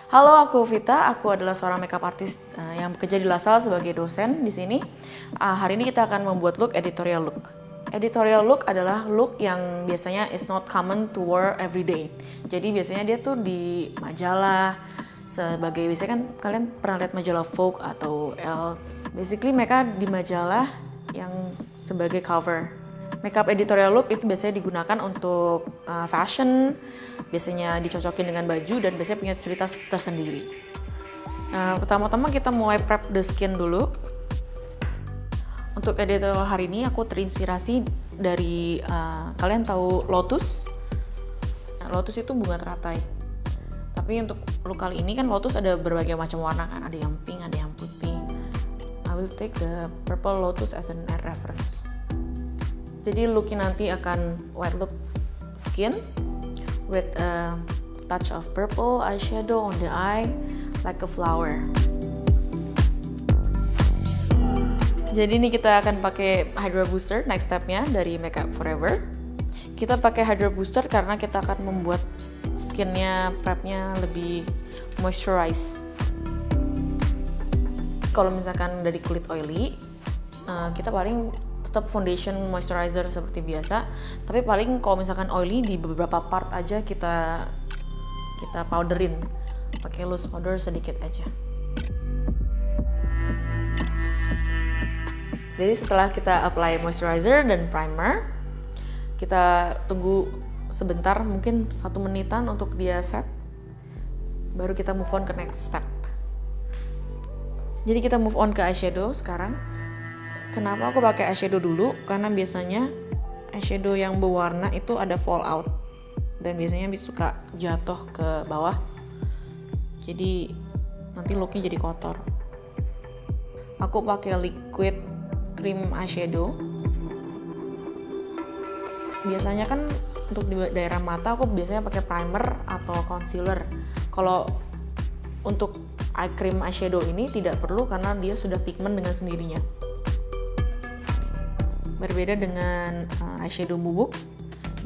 Halo, aku Vita. Aku adalah seorang makeup artist yang bekerja di LaSalle sebagai dosen di sini. Hari ini kita akan membuat look editorial look. Editorial look adalah look yang biasanya is not common to wear every day. Jadi biasanya dia tuh di majalah biasanya kan kalian pernah lihat majalah Vogue atau Elle. Basically mereka di majalah yang sebagai cover. Makeup editorial look itu biasanya digunakan untuk fashion, biasanya dicocokin dengan baju dan biasanya punya cerita tersendiri. Pertama-tama kita mulai prep the skin dulu. Untuk editorial hari ini aku terinspirasi dari kalian tahu lotus. Lotus itu bunga teratai. Tapi untuk look kali ini kan lotus ada berbagai macam warna kan, ada yang pink, ada yang putih. I will take the purple lotus as an reference. Jadi looknya nanti akan white look skin with a touch of purple eyeshadow on the eye like a flower. Jadi ini kita akan pakai Hydra Booster next stepnya dari Makeup Forever. Kita pakai Hydra Booster karena kita akan membuat skinnya prepnya lebih moisturize. Kalau misalkan dari kulit oily, kita paling tetap foundation moisturizer seperti biasa, tapi paling kalau misalkan oily di beberapa part aja kita powderin pakai loose powder sedikit aja. Jadi setelah kita apply moisturizer dan primer, kita tunggu sebentar, mungkin 1 menitan untuk dia set, baru kita move on ke next step. Jadi kita move on ke eyeshadow sekarang. Kenapa aku pakai eyeshadow dulu? Karena biasanya eyeshadow yang berwarna itu ada fallout dan biasanya suka jatuh ke bawah. Jadi nanti looknya jadi kotor. Aku pakai liquid cream eyeshadow. Biasanya kan untuk di daerah mata aku biasanya pakai primer atau concealer. Kalau untuk eye cream eyeshadow ini tidak perlu karena dia sudah pigment dengan sendirinya. Berbeda dengan eyeshadow bubuk,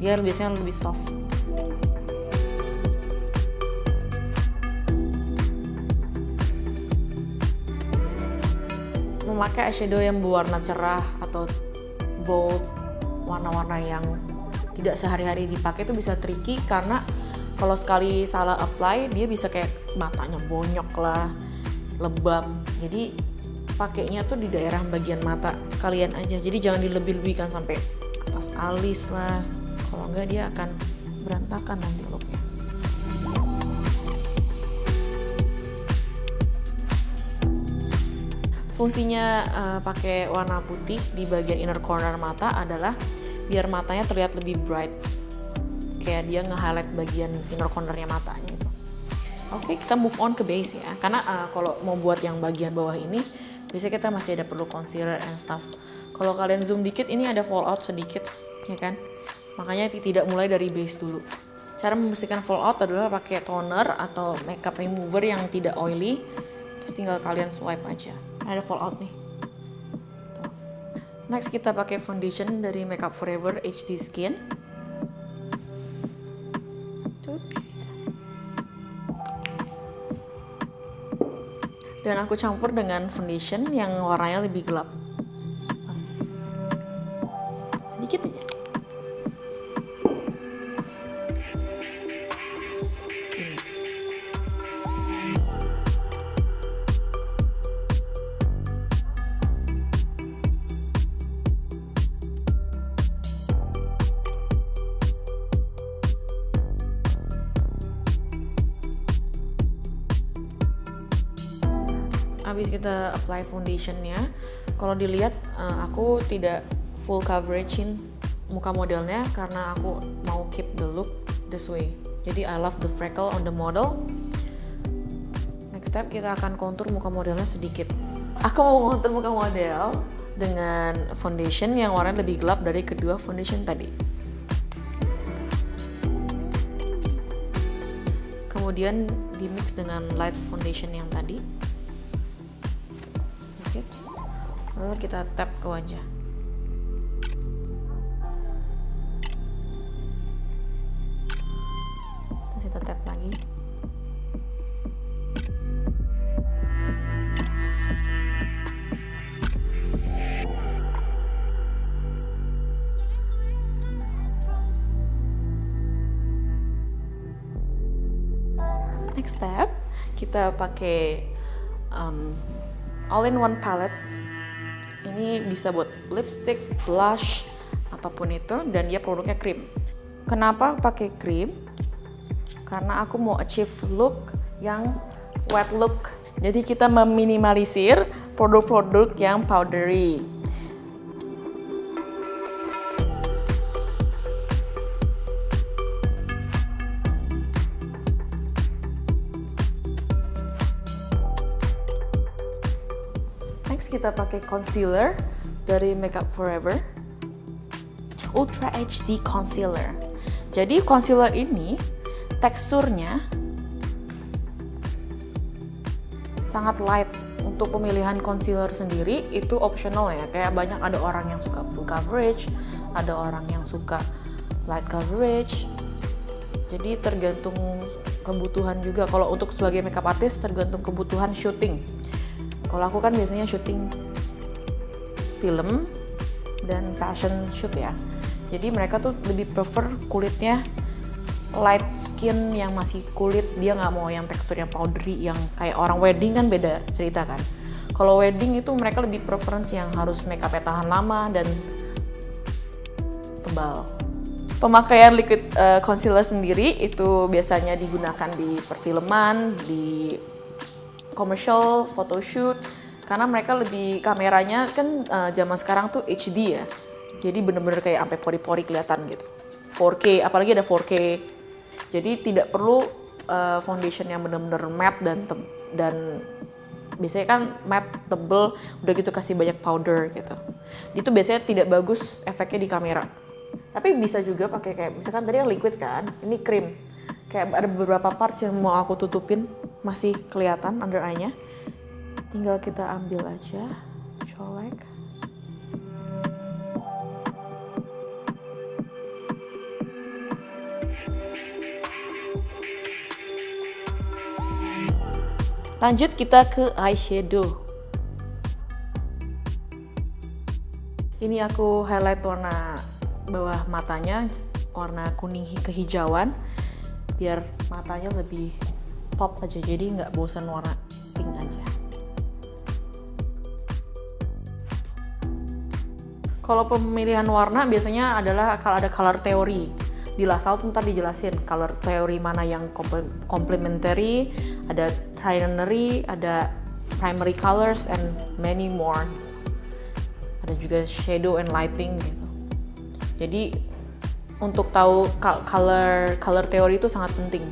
dia biasanya lebih soft. Memakai eyeshadow yang berwarna cerah atau bold, warna-warna yang tidak sehari-hari dipakai itu bisa tricky karena kalau sekali salah apply dia bisa kayak matanya bonyok lah, lebam. Jadi pakainya tuh di daerah bagian mata kalian aja, jadi jangan dilebih-lebihkan sampai atas alis lah, kalau enggak dia akan berantakan nanti looknya. Fungsinya pakai warna putih di bagian inner corner mata adalah biar matanya terlihat lebih bright, kayak dia nge-highlight bagian inner cornernya matanya itu. Oke, kita move on ke base ya, karena kalau mau buat yang bagian bawah ini biasanya kita masih ada perlu concealer and stuff. Kalau kalian zoom dikit, ini ada fallout sedikit, ya kan? Makanya tidak mulai dari base dulu. Cara membersihkan fallout adalah pakai toner atau makeup remover yang tidak oily. Terus tinggal kalian swipe aja. Ada fallout nih. Tuh. Next kita pakai foundation dari Makeup Forever HD Skin. Tuh. Dan aku campur dengan foundation yang warnanya lebih gelap. Sedikit aja. Mix. Habis kita apply foundationnya, kalau dilihat aku tidak full coveragein muka modelnya karena aku mau keep the look this way. Jadi I love the freckle on the model. Next step kita akan contour muka modelnya sedikit. Aku mau contour muka model dengan foundation yang warnanya lebih gelap dari kedua foundation tadi. Kemudian di mix dengan light foundation yang tadi. Lalu kita tap ke wajah. Terus kita tap lagi. Next step, kita pakai all-in-one palette. Ini bisa buat lipstick, blush, apapun itu, dan dia produknya krim. Kenapa pakai krim? Karena aku mau achieve look yang wet look. Jadi kita meminimalisir produk-produk yang powdery. Next kita pakai concealer dari Makeup Forever, Ultra HD Concealer. Jadi concealer ini teksturnya sangat light. Untuk pemilihan concealer sendiri itu optional ya. Kayak banyak ada orang yang suka full coverage, ada orang yang suka light coverage. Jadi tergantung kebutuhan juga. Kalau untuk sebagai makeup artist tergantung kebutuhan syuting. Kalau aku kan biasanya syuting film dan fashion shoot ya. Jadi mereka tuh lebih prefer kulitnya light skin yang masih kulit, dia nggak mau yang teksturnya powdery yang kayak orang wedding kan beda cerita kan. Kalau wedding itu mereka lebih preference yang harus makeupnya tahan lama dan tebal. Pemakaian liquid concealer sendiri itu biasanya digunakan di perfilman, di commercial, photoshoot, karena mereka lebih kameranya kan zaman sekarang tuh HD ya, jadi bener-bener kayak sampai pori-pori kelihatan gitu. 4K, apalagi ada 4K, jadi tidak perlu foundation yang bener-bener matte dan biasanya kan matte tebel, udah gitu kasih banyak powder gitu. Itu biasanya tidak bagus efeknya di kamera. Tapi bisa juga pakai kayak misalkan tadi yang liquid kan, ini krim. Kayak ada beberapa parts yang mau aku tutupin masih kelihatan under eye-nya. Tinggal kita ambil aja, colek. Lanjut kita ke eyeshadow. Ini aku highlight warna bawah matanya, warna kuning kehijauan. Biar matanya lebih pop aja, jadi nggak bosan warna pink aja. Kalau pemilihan warna biasanya adalah kalau ada color theory. Di Lasal tuh ntar dijelasin color theory mana yang complementary, ada trinary, ada primary colors, and many more. Ada juga shadow and lighting gitu. Jadi untuk tahu color theory itu sangat penting.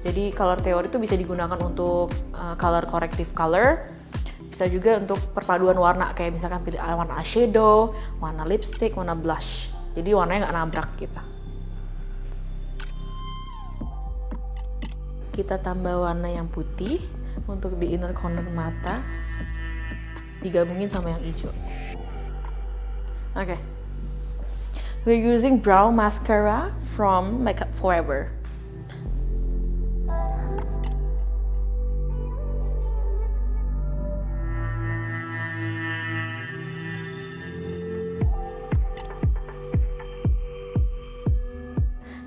Jadi color theory itu bisa digunakan untuk color corrective color, bisa juga untuk perpaduan warna kayak misalkan pilih warna eyeshadow, warna lipstick, warna blush. Jadi warnanya nggak nabrak gitu. Kita tambah warna yang putih untuk di inner corner mata, digabungin sama yang hijau. Oke. We're using brow mascara from Makeup Forever.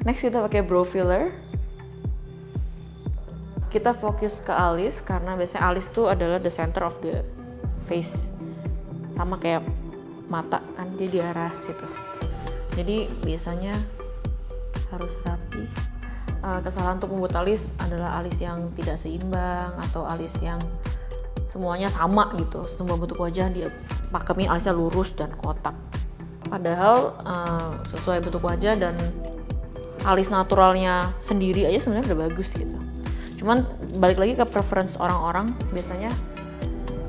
Next kita pakai brow filler. Kita fokus ke alis karena biasanya alis tuh adalah the center of the face. Sama kayak mata kan dia di arah situ. Jadi biasanya harus rapi. Kesalahan untuk membuat alis adalah alis yang tidak seimbang atau alis yang semuanya sama gitu. Semua bentuk wajah dia pakemin alisnya lurus dan kotak. Padahal sesuai bentuk wajah dan alis naturalnya sendiri aja sebenarnya udah bagus gitu. Cuman balik lagi ke preference orang-orang, biasanya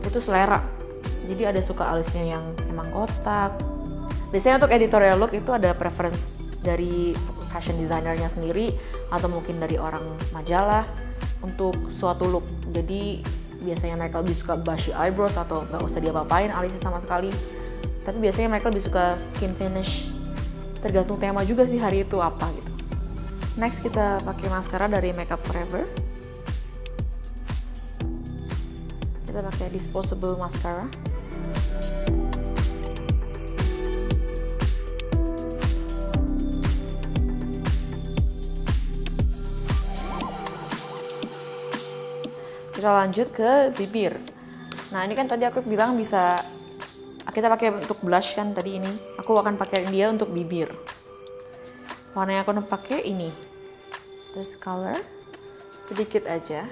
itu selera. Jadi ada suka alisnya yang emang kotak. Biasanya untuk editorial look itu ada preference dari fashion designernya sendiri atau mungkin dari orang majalah untuk suatu look. Jadi biasanya mereka lebih suka bushy eyebrows atau nggak usah diapa-apain alisnya sama sekali. Tapi biasanya mereka lebih suka skin finish. Tergantung tema juga sih hari itu apa gitu. Next kita pakai maskara dari Makeup Forever. Kita pakai disposable mascara. Kita lanjut ke bibir. Nah, ini kan tadi aku bilang bisa kita pakai untuk blush kan tadi ini. Aku akan pakai dia untuk bibir. Warna yang aku akan pakai ini. Terus color sedikit aja.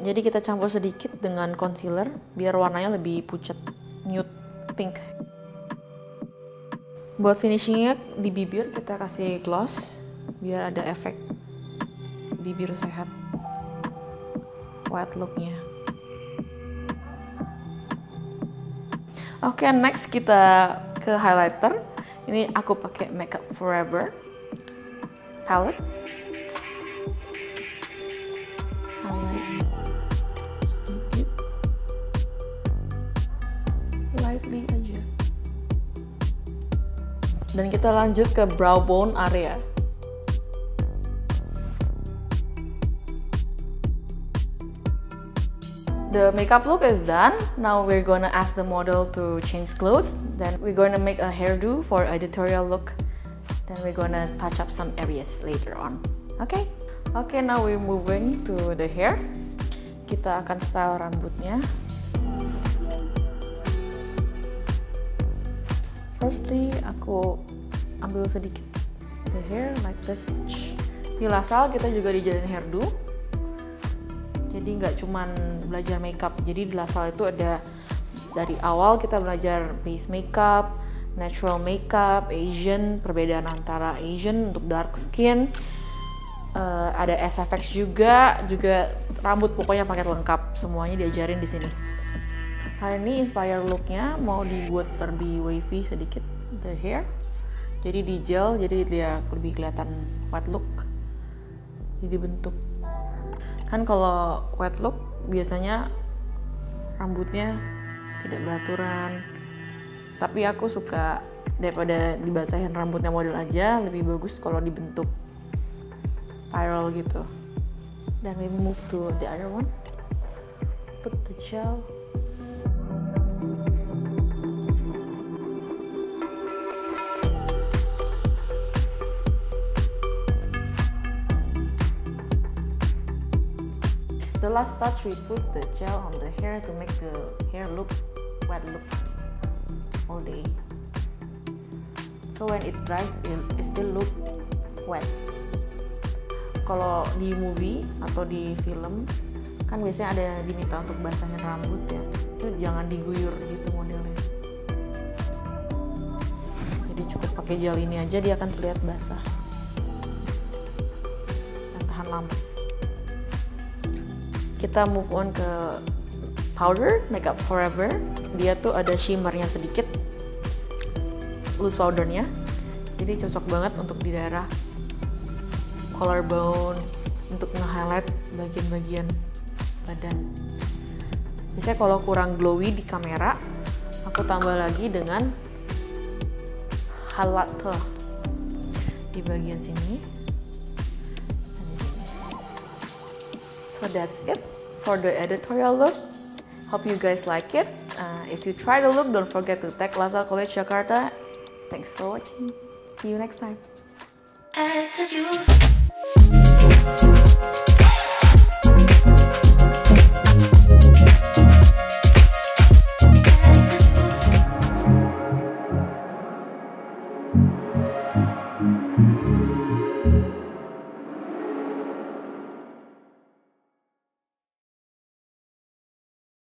Jadi kita campur sedikit dengan concealer biar warnanya lebih pucat, nude pink. Buat finishingnya di bibir kita kasih gloss biar ada efek bibir sehat. White looknya. Oke, next kita ke highlighter. Ini aku pakai Makeup Forever palette. Highlight sedikit, lightly aja. Dan kita lanjut ke brow bone area. The makeup look is done. Now we're gonna ask the model to change clothes. Then we're gonna make a hairdo for editorial look. Then we're gonna touch up some areas later on. Okay? Okay, now we're moving to the hair. Kita akan style rambutnya. Firstly, aku ambil sedikit the hair like this much. Di Lasal kita juga dijadiin hairdo. Jadi nggak cuman belajar makeup, jadi di Lasal itu ada dari awal kita belajar base makeup, natural makeup, Asian, perbedaan antara Asian untuk dark skin, ada SFX juga rambut, pokoknya paket lengkap, semuanya diajarin di sini. Hari ini inspire looknya mau dibuat lebih wavy sedikit the hair, jadi di gel, jadi dia lebih kelihatan white look, jadi bentuk. Kan kalau wet look biasanya rambutnya tidak beraturan, tapi aku suka daripada dibasahin rambutnya model aja, lebih bagus kalau dibentuk spiral gitu. Then we move to the other one, put the gel. The last touch, we put the gel on the hair to make the hair look wet look all day. So when it dries, it still look wet. Kalau di movie atau di film kan biasanya ada yang diminta untuk basahin rambut ya, itu jangan diguyur gitu modelnya. Jadi cukup pakai gel ini aja, dia akan terlihat basah dan tahan lama. Kita move on ke powder, Makeup Forever. Dia tuh ada shimmernya sedikit, loose powdernya. Jadi cocok banget untuk di daerah collarbone, untuk nge-highlight bagian-bagian badan. Biasanya kalau kurang glowy di kamera, aku tambah lagi dengan highlighter di bagian sini dan di sini. So that's it for the editorial look. Hope you guys like it. If you try the look, don't forget to tag LaSalle College Jakarta. Thanks for watching. See you next time.